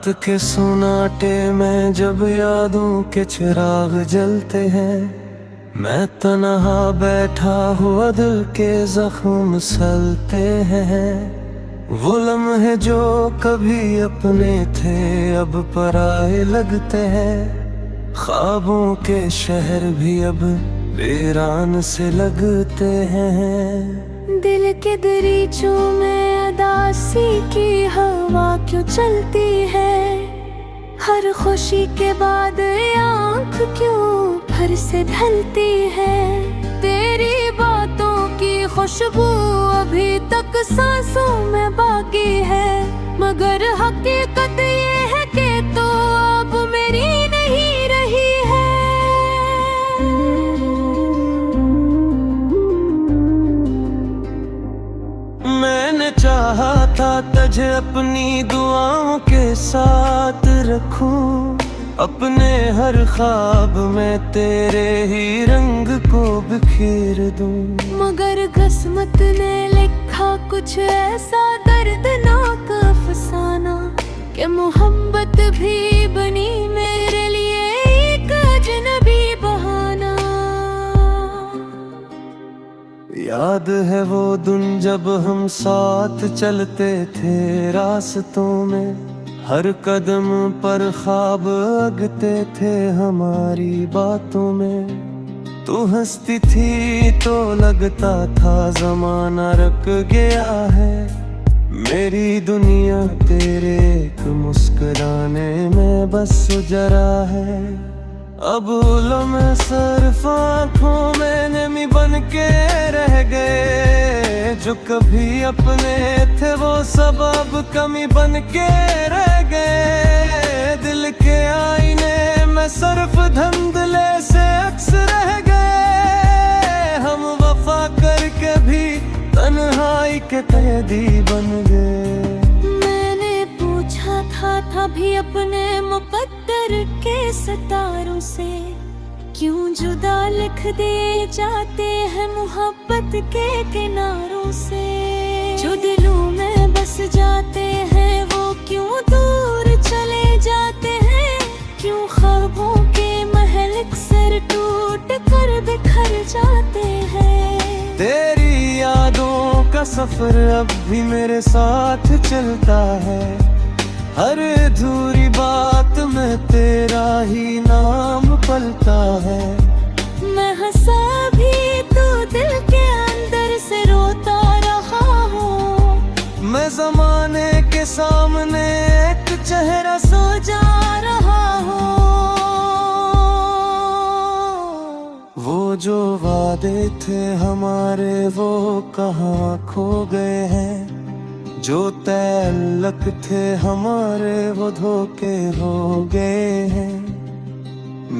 रात के सुनाटे में जब यादों के चिराग जलते हैं, मैं तन्हा बैठा हुआ दिल के जख्म सलते हैं। वो लम्हे जो कभी अपने थे अब पराए लगते हैं, ख्वाबों के शहर भी अब वीरान से लगते हैं। दिल के दरीचों में उदासी की हवा क्यों चलती है, हर खुशी के बाद आँख क्यों फिर से ढलती है। तेरी बातों की खुशबू अभी तक सांसों में बाकी है, मगर हकीकत ये है कि तो अब मेरी नहीं रही है। मैंने चाहा था तुझे अपनी दुआओं के साथ रखूं, अपने हर ख्वाब में तेरे ही रंग को बिखेर दूं। मगर किस्मत ने लिखा कुछ ऐसा दर्दनाक अफसाना कि मोहब्बत भी बनी मेरे लिए एक अजनबी बहाना। याद है वो दिन जब हम साथ चलते थे रास्तों में, हर कदम पर ख्वाब अगते थे हमारी बातों में। तू हंसती थी तो लगता था जमाना रुक गया है, मेरी दुनिया तेरे एक मुस्कुराने में बस जरा है। अब लम्हे सिर्फ आँखों में नमी बन के रह गए, जो कभी अपने थे वो सब अब कमी बन के रह गए। दिल के आईने में सिर्फ धुंधले से अक्स रह गए, हम वफा करके भी तन्हाई के कैदी बन गए। मैंने पूछा था भी अपने मुकद्दर के सितारों से, क्यों जुदा लिख दिए जाते हैं मोहब्बत के किनारों से। जो दिलों में बस जाते हैं वो क्यों दूर चले जाते हैं, क्यों ख्वाबों के महल अक्सर टूट कर बिखर जाते हैं। तेरी यादों का सफर अब भी मेरे साथ चलता है, हर अधूरी बात में तेरा ही नाम पलता है। मैं हंसा भी तो दिल के अंदर से रोता रहा हूँ, मैं ज़माने के सामने एक चेहरा सो जा रहा हूँ। वो जो वादे थे हमारे वो कहाँ खो गए हैं, जो तल्लक थे हमारे वो धोखे हो गए हैं।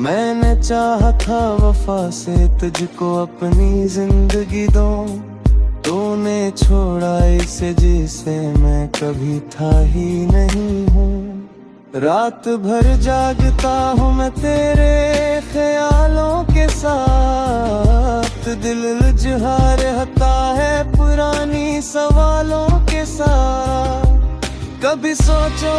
मैंने चाहा था वफा से तुझको अपनी जिंदगी दूं, तूने छोड़ा इसे जिसे मैं कभी था ही नहीं हूँ। रात भर जागता हूँ मैं तेरे ख्यालों के साथ, दिल लुझा रहता है पुरानी सवालों के साथ। कभी सोचो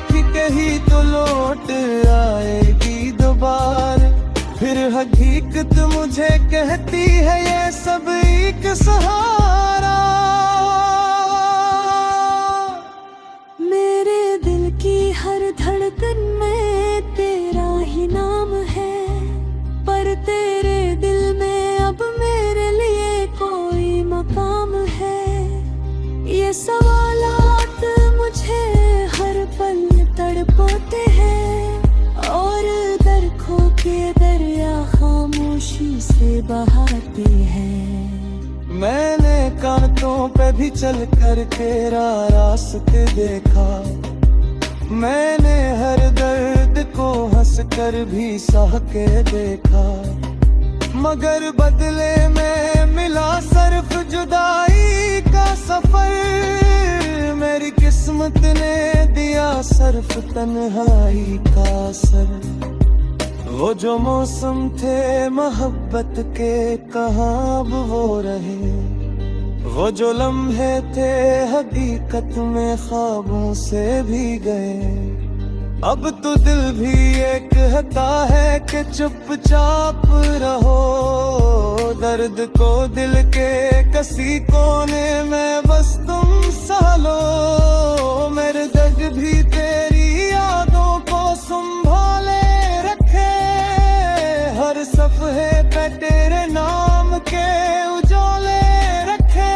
कि कहीं तो लौट आएगी दोबारा, फिर हकीकत मुझे कहती है ये सब एक सहारा। मेरे दिल की हर धड़कन में तेरा ही नाम है, पर तेरे दिल में अब मेरे लिए कोई मकाम है। ये सवालात मुझे हर पल तड़पाते हैं, और दर खो के दरिया खामोशी से बहाते हैं। मैंने कांटों पे भी चल कर तेरा रास्ते देखा, मैंने हर दर्द को हंस कर भी सह के देखा, मगर बदले में मिला सिर्फ जुदाई का सफर। मेरी किस्मत ने दिया सिर्फ तन्हाई का असर। वो जो मौसम थे मोहब्बत के कहाँ अब वो रहे, वो जो लम्हे थे हकीकत में ख्वाबों से भी गए। अब तो दिल भी ये कहता है कि चुपचाप रहो, दर्द को दिल के किसी कोने में बस तुम सहलो। मेरे दर्द भी तेरी यादों को संभाले रखे, हर सफ़े पे तेरे नाम के उजाले रखे।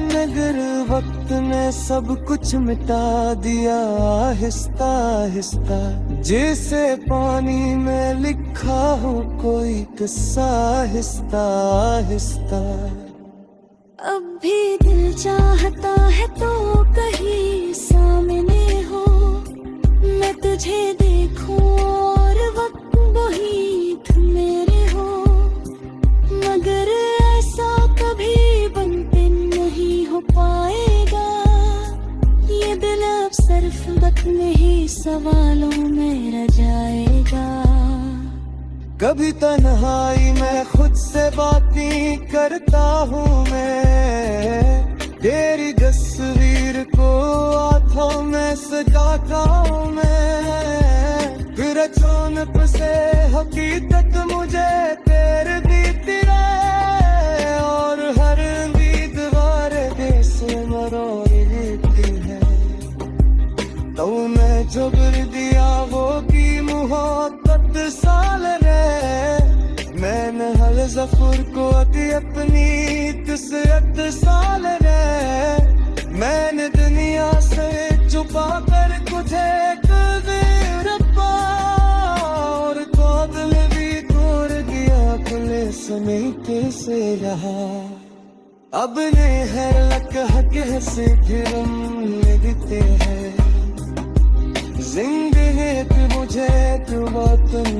मगर वक्त ने सब कुछ मिटा दिया आहिस्ता आहिस्ता, जैसे पानी में लिखा हो कोई किस्सा आहिस्ता आहिस्ता। अब भी दिल चाहता है तो कहीं सामने हो, मैं तुझे देखूं और वक्त वही मेरे हो। मगर ऐसा कभी बनते नहीं हो पाएगा, ये दिल अब सिर्फ वक्त में ही सवालों में रह जाएगा। कभी तन्हाई में खुद से बातें करता हूँ मैं, तेरी तस्वीर को आँखों में सजाता हूँ मैं। फिर अचानक से हकीकत मुझे तेरे बीती है, और हर उम्मीदवार देश मरोड़ लेती है। तो मैं जुबर दिया वो की मोहब्बत साल रे, मैंने हल जफर को अपनी तसरत साल रे। मैंने दुनिया से छुपा कर तुझे रब्बा, और काबिल भी तोड़ दिया खुले समेटे से रहा। अब ने है लक हक से फिरम लगते हैं, जिंदगी मुझे तो वतन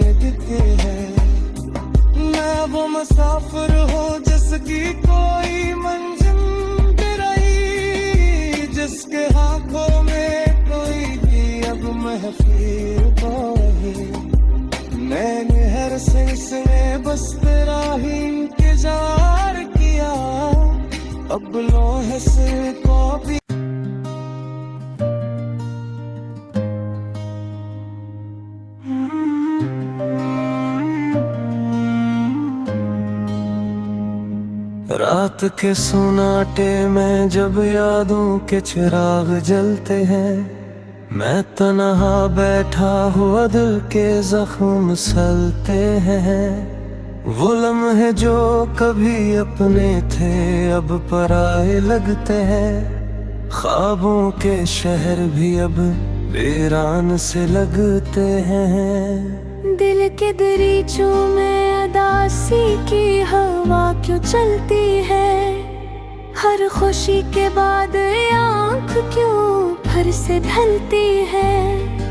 लगते हैं। मैं वो मुसाफिर हूँ जिसकी कोई मंजिल भी रही, जिसके हाथों में कोई भी अब महफिल पाही। मैंने हर सिलसिले बस तेरा ही इंतजार किया, अब लोहे से को भी रात के सुनाटे में जब यादों के चिराग जलते हैं, मैं तन्हा बैठा हुआ दिल के जख्म सहलते हैं। वो लम्हे जो कभी अपने थे अब पराए लगते हैं, ख्वाबों के शहर भी अब वीरान से लगते हैं। दिल के दरीचों में उदासी की हवा क्यों चलती है, हर खुशी के बाद आँख क्यों फिर से ढलती है।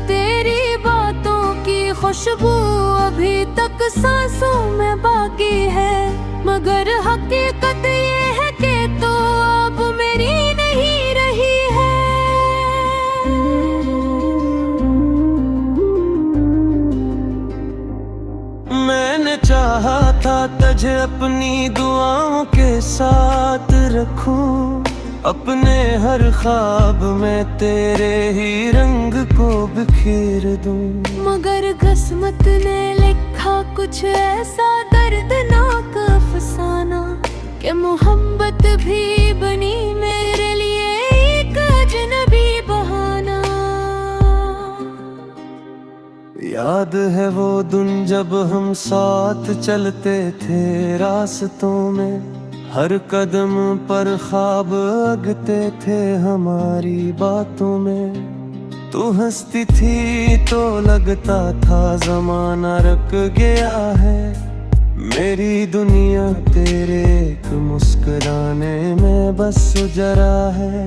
तेरी बातों की खुशबू अभी तक सांसों में बाकी है, मगर हकीकत ये है कि तो अब मेरी नहीं रही है। मैंने चाहा था तुझे अपनी दुआओं के साथ रखूं, अपने हर ख्वाब में तेरे ही रंग को बिखेर दूं। मगर किस्मत ने लिखा कुछ ऐसा दर्दनाक अफसाना, कि मोहब्बत भी बनी मेरे लिए एक अजनबी बहाना। याद है वो दिन जब हम साथ चलते थे रास्तों में, हर कदम पर ख्वाब अगते थे हमारी बातों में। तू हंसती थी तो लगता था जमाना रुक गया है, मेरी दुनिया तेरे एक मुस्कुराने में बस जरा है।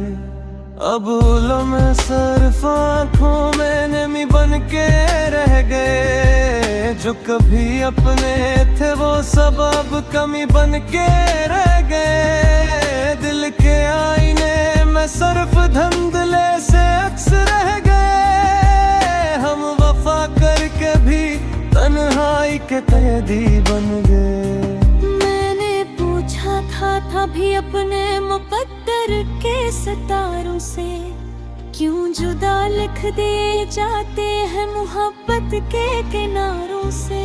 अब लम्हे सिर्फ आँखों में नमी बन के रह गए, जो कभी अपने थे वो सब अब कमी बन के रह गए। दिल के आईने में सिर्फ धुंधले से अक्स रह गए, हम वफा करके भी तन्हाई के कैदी बन गए। मैंने पूछा था भी अपने मुकद्दर के सितारों से, क्यों जुदा लिख दिए जाते हैं मोहब्बत के किनारों से।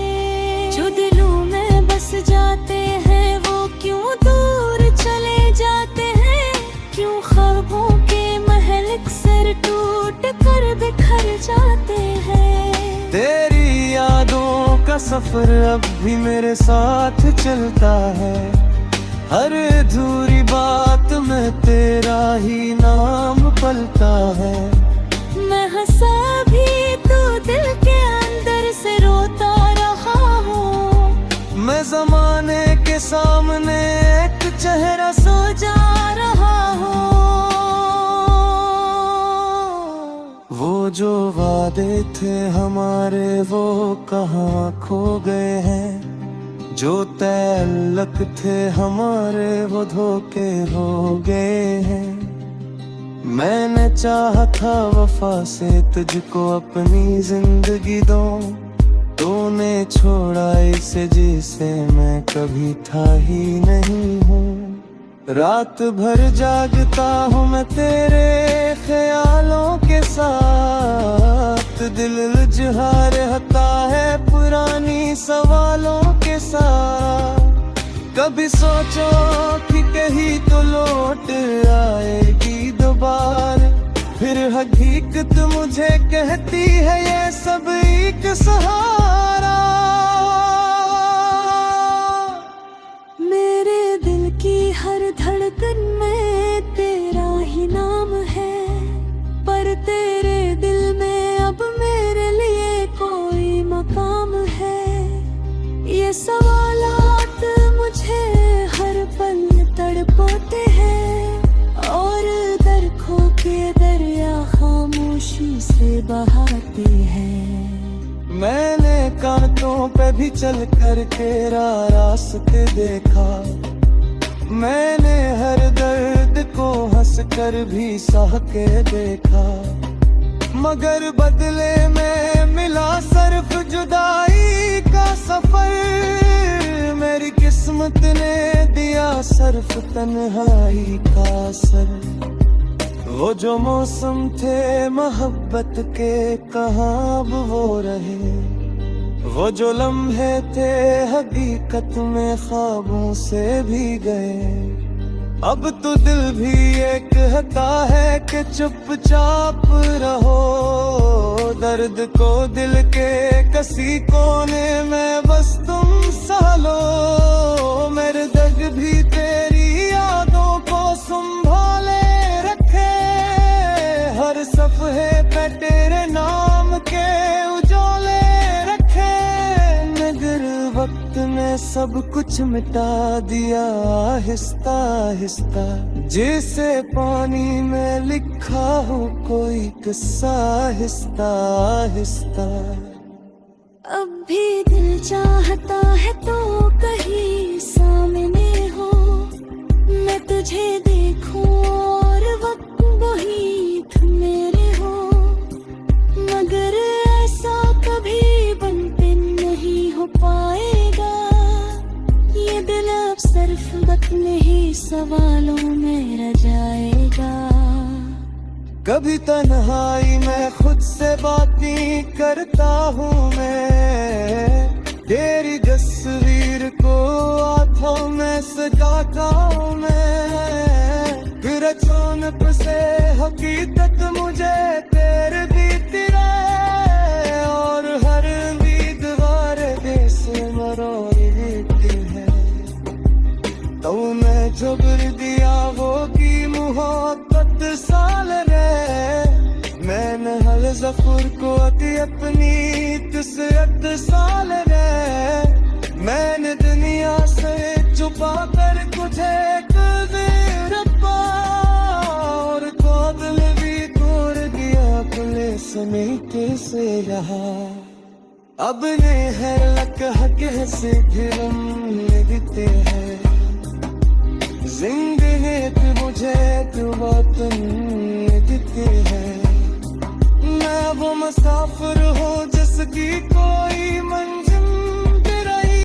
जो दिलों में बस जाते हैं वो क्यों दूर चले जाते हैं। क्यों ख्वाबों के महल अक्सर टूट कर बिखर जाते हैं। तेरी यादों का सफर अब भी मेरे साथ चलता है। हर अधूरी बात में तेरा ही नाम पलता है। मैं हंसा भी तो दिल के अंदर से रोता रहा हूँ। मैं जमाने के सामने एक चेहरा सो जा रहा हूँ। वो जो वादे थे हमारे वो कहाँ खो गए हैं। जो तल्लक थे हमारे वो धोखे हो गए हैं। मैंने चाहा था वफा से तुझको अपनी जिंदगी दूं। तूने छोड़ा इसे जिसे मैं कभी था ही नहीं हूँ। रात भर जागता हूँ मैं तेरे ख्यालों के साथ। दिल उलझा रहता है पुरानी सवालों के साथ। कभी सोचो कि कहीं तो लौट आएगी दोबारा। फिर हकीकत मुझे कहती है ये सब एक सहारा। मेरे दिल की हर धड़कन में तेरा ही नाम है। पर तेरे दिल में अब मेरे लिए कोई मकाम है। ये सवालात मुझे हर पल तड़पाते हैं। और दर खो के दरिया खामोशी से बहाते हैं। मैंने कांटों पे भी चल कर तेरा रास्ते देखा। मैंने हर दर्द को हंस कर भी सह के देखा। मगर बदले में मिला सिर्फ जुदाई का सफर। मेरी किस्मत ने दिया सिर्फ तन्हाई का असर। वो जो मौसम थे मोहब्बत के कहाँ अब वो रहे। वो जो लम्हे थे हकीकत में ख्वाबों से भी गए। अब तो दिल भी ये कहता है कि चुपचाप रहो। दर्द को दिल के किसी कोने में बस तुम सहलो। मेरे दर्द भी तेरी यादों को संभाले रखे। हर सफ़े पे तेरे नाम के उजाले रखे। मगर वक्त ने सब कुछ मिटा दिया आहिस्ता आहिस्ता। जैसे पानी में लिखा हो कोई किस्सा आहिस्ता आहिस्ता। अब भी दिल चाहता है तो कहीं सामने हो। मैं तुझे देखूं और वक्त वही मेरे हो। मगर ऐसा कभी बनते नहीं हो पाएगा। ये दिल अब सिर्फ अपने ही सवालों में रह जाएगा। कभी तन्हाई में खुद से बातें करता हूँ मैं। तेरी तस्वीर को आँखों में सजाता हूँ मैं। फिर अचानक से हकीकत मुझे तेरे बीती रहे। और हर उम्मीदवार देश मरोड़ देती है। तो मैं जबर दिया वो की मोहब्बत साल रे। मैंने हल जफर को अपनी तसरत साल रे। मैंने दुनिया से छुपा कर तुझे रखा। और काबिल भी तोड़ दिया खुले समेटे से रहा। अब ने है लक हक से फिर दिखते हैं। जिंदगी पे मुझे तो वतन दिखते हैं। मैं वो मुसाफिर हूँ जिसकी कोई मंजिल भी रही।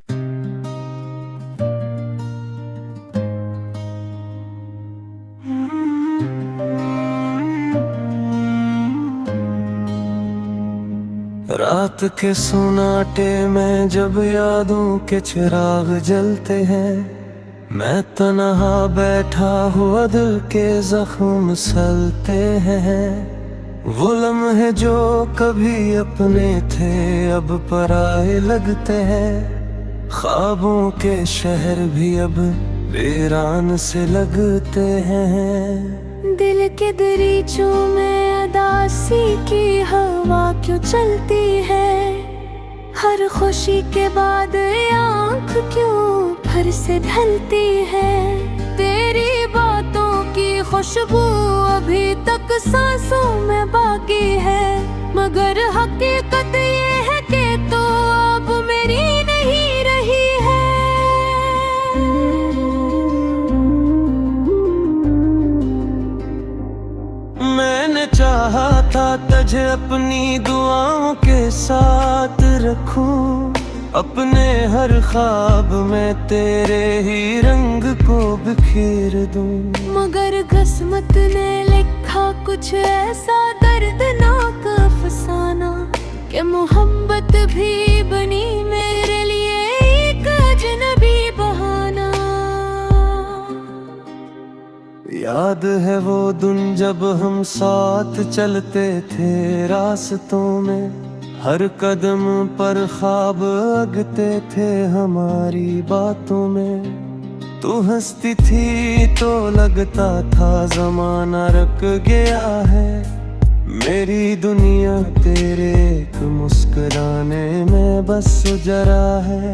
के सुनाटे में जब यादों के चिराग जलते हैं, मैं तन्हा बैठा हुआ दिल के जख्म सलते हैं। वो लम्हे जो कभी अपने थे अब पराए लगते हैं, ख्वाबों के शहर भी अब वीरान से लगते हैं। दिल के दरीचों में अदासी की हवा क्यों चलती है, हर खुशी के बाद आँख क्यों फिर से ढलती है। तेरी बातों की खुशबू अभी तक सांसों में बाकी है, मगर हकीकत ये है कि तो अब मेरी नहीं रही है। मैंने चाहा था तुझे अपनी दुआओं के साथ रखूं, अपने हर ख्वाब में तेरे ही रंग को बिखेर दूं। मगर किस्मत ने लिखा कुछ ऐसा दर्दनाक अफसाना कि मोहब्बत भी बनी मेरे लिए एक अजनबी बहाना। याद है वो दिन जब हम साथ चलते थे रास्तों में, हर कदम पर ख्वाब अगते थे हमारी बातों में। तू हंसती थी तो लगता था जमाना रुक गया है, मेरी दुनिया तेरे एक मुस्कुराने में बस जरा है।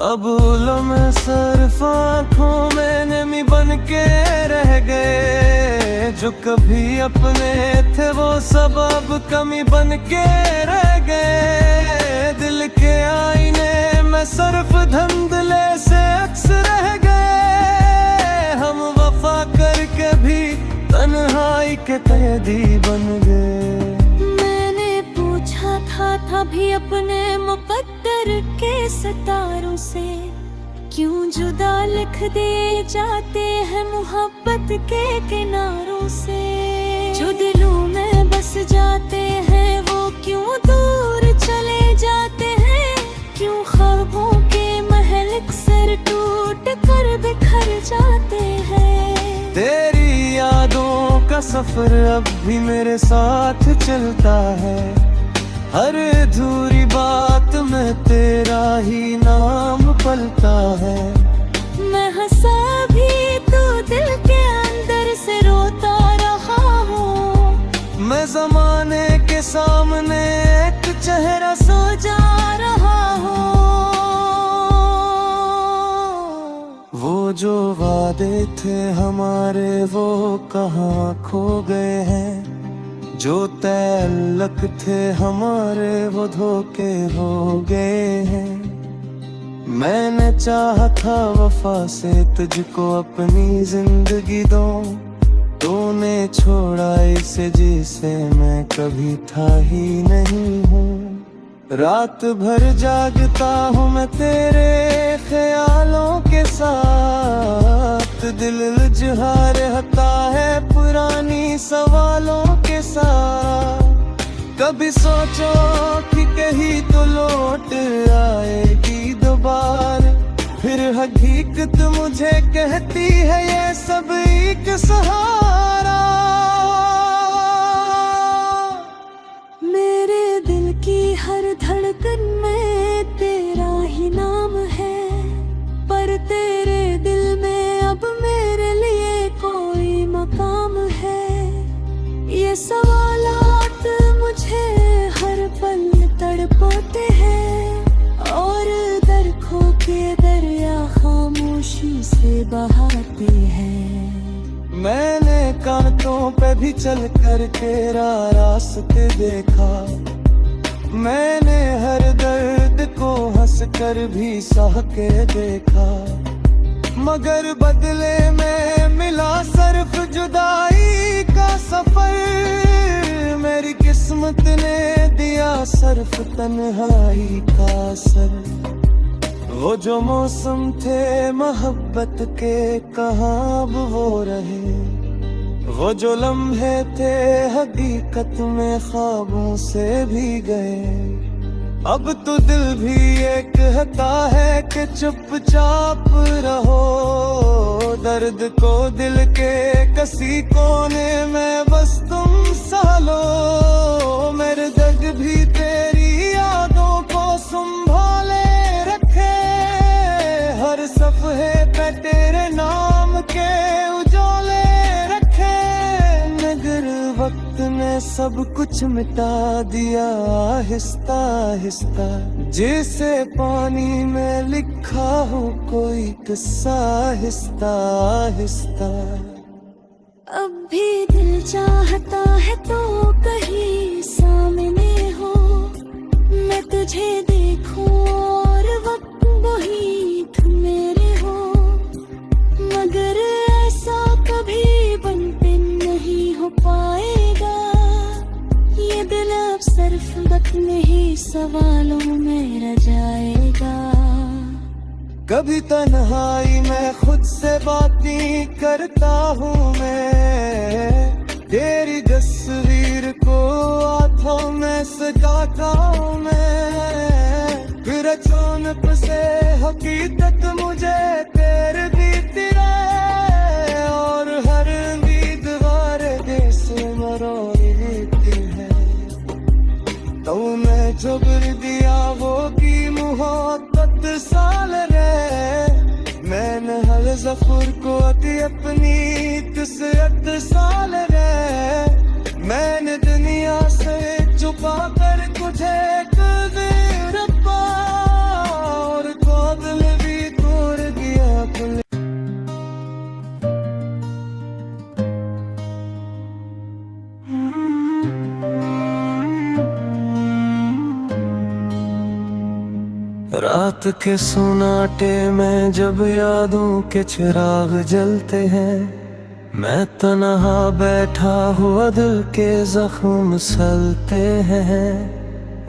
अब लम्हे सिर्फ आँखों में नमी बन के रह गए, जो कभी अपने थे वो सब अब कमी बन के रह गए। दिल के आईने में सिर्फ धुंधले से अक्स रह गए, हम वफा करके भी तन्हाई के कैदी बन गए। मैंने पूछा था भी अपने मुकद्दर के सितारों से, क्यों जुदा लिख दिए जाते हैं मोहब्बत के किनारों से। जो दिलों में बस जाते हैं वो क्यों दूर चले जाते हैं, क्यों ख्वाबों के महल अक्सर टूट कर बिखर जाते हैं। तेरी यादों का सफर अब भी मेरे साथ चलता है, हर अधूरी बात में तेरा ही नाम पलता है। मैं हंसा भी तो दिल के अंदर से रोता रहा हूँ, मैं जमाने के सामने एक चेहरा सो जा रहा हूँ। वो जो वादे थे हमारे वो कहाँ खो गए हैं, जो तल्लक थे हमारे वो धोखे हो गए हैं। मैंने चाहा था वफा से तुझको अपनी जिंदगी दूं, तूने छोड़ा इसे जिसे मैं कभी था ही नहीं हूँ। रात भर जागता हूँ मैं तेरे ख्यालों के साथ, दिल उलझा रहता है पुरानी सवालों के साथ। कभी सोचो कि कहीं तो लौट आएगी दोबारा, फिर हकीकत मुझे कहती है ये सब एक सहारा। मेरे दिल की हर धड़कन में तेरा ही नाम है, पर तेरे दिल में अब मेरे लिए कोई मकाम है। ये सवालात मुझे हर पल तड़पाते हैं, और दर खो के दरिया खामोशी से बहाते हैं। मैंने कांटों पे भी चल कर तेरा रास्ते देखा, मैंने हर दर्द को हंस कर भी सह के देखा, मगर बदले में मिला सिर्फ जुदाई का सफर। मेरी किस्मत ने दिया सिर्फ तन्हाई का असर। वो जो मौसम थे मोहब्बत के कहाँ अब वो रहे, वो जो लम्हे थे हकीकत में ख्वाबों से भी गए। अब तो दिल भी ये कहता है कि चुपचाप रहो। दर्द को दिल के किसी कोने में बस तुम सहलो। मेरे दर्द भी तेरी यादों को संभाले रखे। हर सफ़े पे तेरे नाम के उजाले रखे। मगर वक्त ने सब कुछ मिटा दिया आहिस्ता आहिस्ता। जैसे पानी में लिखा हो कोई किस्सा आहिस्ता आहिस्ता। अब भी दिल चाहता है तो कहीं सामने हो। मैं तुझे देखूं और वक्त वही तुम मेरे हो। मगर ऐसा कभी बनते नहीं हो पाएगा। ये दिल अब सिर्फ वक्त में ही सवालों में रह जाएगा। कभी तन्हाई में खुद से बातें करता हूँ मैं। तेरी तस्वीर को आँखों में सजाता हूँ मैं। फिर अचानक से हकीकत मुझे तेरे बीती है। और हर उम्मीदवार जैसे मरोड़ी बीती है। तो मैं जुबर दिया वो की मोहब्बत साल रे। मैंने हल जफर को अपनी तसरत साल रे। मैंने दुनिया से छुपा कर तुझे रब्बा। और काबिल भी तोड़ दिया खुले। रात के सुनाटे में जब यादों के चिराग जलते हैं। मैं तन्हा बैठा हुआ दिल के जख्म सहलते हैं।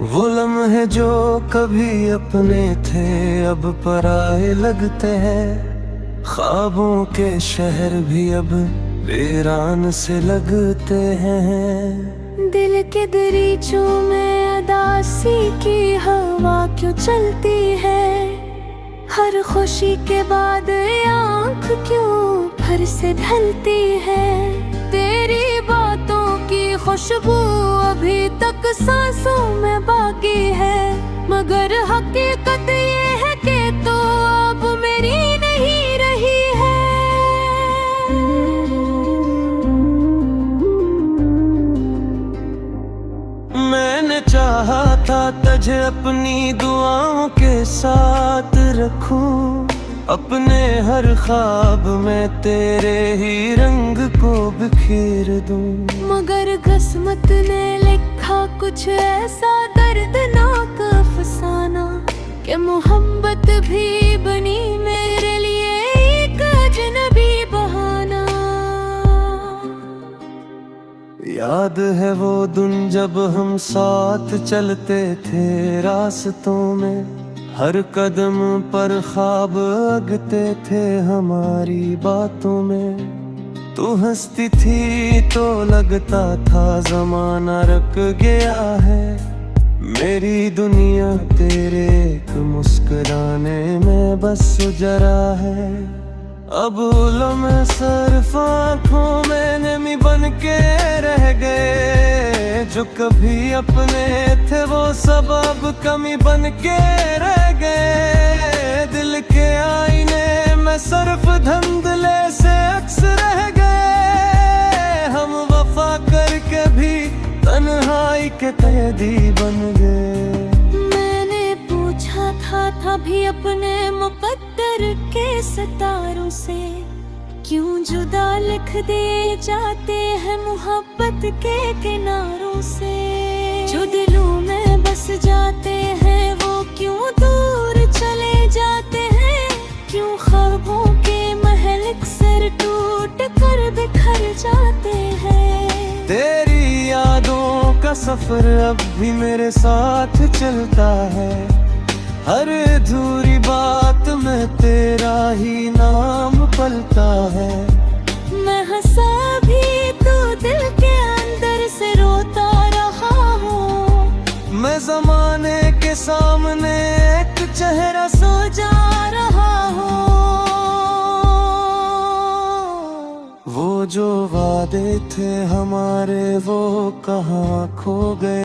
वो लम्हे जो कभी अपने थे अब पराए लगते हैं। ख्वाबों के शहर भी अब वीरान से लगते हैं। दिल के दरीचों में उदासी की हवा क्यों चलती है। हर खुशी के बाद आँख क्यों फिर से ढलती है। तेरी बातों की खुशबू अभी तक सांसों में बाकी है। मगर हकीकत ये है कि तो अब मेरी नहीं रही है। मैंने चाहा था तुझे अपनी दुआओं के साथ रखूं। अपने हर ख्वाब में तेरे ही रंग को बिखेर दूं। मगर किस्मत ने लिखा कुछ ऐसा दर्दनाक अफसाना कि मोहब्बत भी बनी मेरे लिए एक अजनबी बहाना। याद है वो दिन जब हम साथ चलते थे रास्तों में। हर कदम पर ख्वाब अगते थे हमारी बातों में। तू हंसती थी तो लगता था जमाना रुक गया है। मेरी दुनिया तेरे एक मुस्कुराने में बस जरा है। अब लम्हे सिर्फ आँखों में नमी बन के रह गए। जो कभी अपने थे वो सब अब कमी बन के रह गए। दिल के आईने में सिर्फ धुंधले से अक्स रह गए। हम वफा करके भी तन्हाई के कैदी बन गए। मैंने पूछा था भी अपने मुकद्दर के सितारों से। क्यों जुदा लिख दिए जाते हैं मोहब्बत के किनारों से। जो दिलों में बस जाते हैं वो क्यों दूर चले जाते हैं। क्यों ख्वाबों के महल अक्सर टूट कर बिखर जाते हैं। तेरी यादों का सफर अब भी मेरे साथ चलता है। हर अधूरी बात में तेरा ही नाम पलता है। मैं हंसा भी तो दिल के अंदर से रोता रहा हूँ। मैं जमाने के सामने एक चेहरा सो जा रहा हो। वो जो वादे थे हमारे वो कहाँ खो गए।